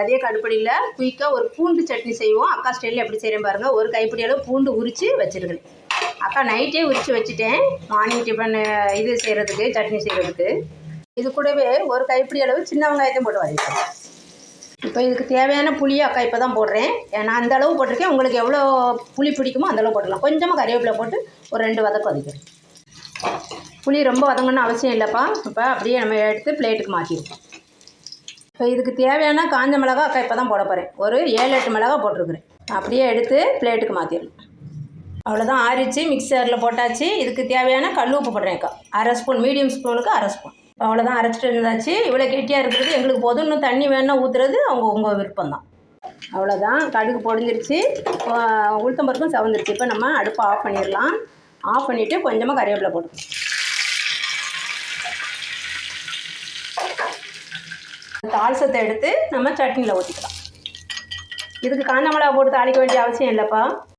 அதே கடுப்படியில் குயிக்காக ஒரு பூண்டு சட்னி செய்வோம். அக்கா ஸ்டைலில் எப்படி செய்கிறேன் பாருங்கள். ஒரு கைப்பிடி அளவு பூண்டு உரித்து வச்சுருக்கேன். அக்கா நைட்டே உரித்து வச்சுட்டேன் மார்னிங் டிஃபன் இது செய்கிறதுக்கு, சட்னி செய்கிறதுக்கு. இது கூடவே ஒரு கைப்பிடி அளவு சின்ன வெங்காயத்தையும் போட்டு வதக்கிட்டேன். இப்போ இதுக்கு தேவையான புளியை அக்கா இப்போ தான் போடுறேன். நான் அந்த அளவு போட்டிருக்கேன். உங்களுக்கு எவ்வளோ புளி பிடிக்குமோ அந்தளவு போட்டுக்கலாம். கொஞ்சமாக கறிவேப்பிலை போட்டு ஒரு 2 வதக்கு வதக்கிறேன். புளி ரொம்ப வதங்கணும்னு அவசியம் இல்லைப்பா. இப்போ அப்படியே நம்ம எடுத்து பிளேட்டுக்கு மாற்றிருக்கோம். இப்போ இதுக்கு தேவையான காஞ்ச மிளகா அக்கா இப்போ தான் போட போகிறேன். ஒரு 7-8 மிளகா போட்டிருக்குறேன். அப்படியே எடுத்து பிளேட்டுக்கு மாற்றிடலாம். அவ்வளோதான், ஆறிச்சு மிக்சரில் போட்டாச்சு. இதுக்கு தேவையான கல் உப்பு போடுறேன் அக்கா. 1/2 ஸ்பூன், மீடியம் ஸ்பூனுக்கு 1/2 ஸ்பூன். அவ்வளோதான், அரைச்சிட்டு இருந்தாச்சு. இவ்வளோ கெட்டியாக இருக்கிறது எங்களுக்கு போதும். இன்னும் தண்ணி வேணால் ஊற்றுறது உங்கள் விருப்பம் தான். அவ்வளோதான், கடுகு பொடிஞ்சிருச்சு, உளுத்தம்பருப்பும் சவந்துருச்சு. இப்போ நம்ம அடுப்பை ஆஃப் பண்ணிடலாம். ஆஃப் பண்ணிவிட்டு கொஞ்சமாக கறிவேப்பிலை போட்டுக்கலாம். தாளிசத்தை எடுத்து நம்ம சட்னியில் ஊற்றிக்கலாம். இதுக்கு காஞ்ச மிளகா போட்டு தாளிக்க வேண்டிய அவசியம் இல்லைப்பா.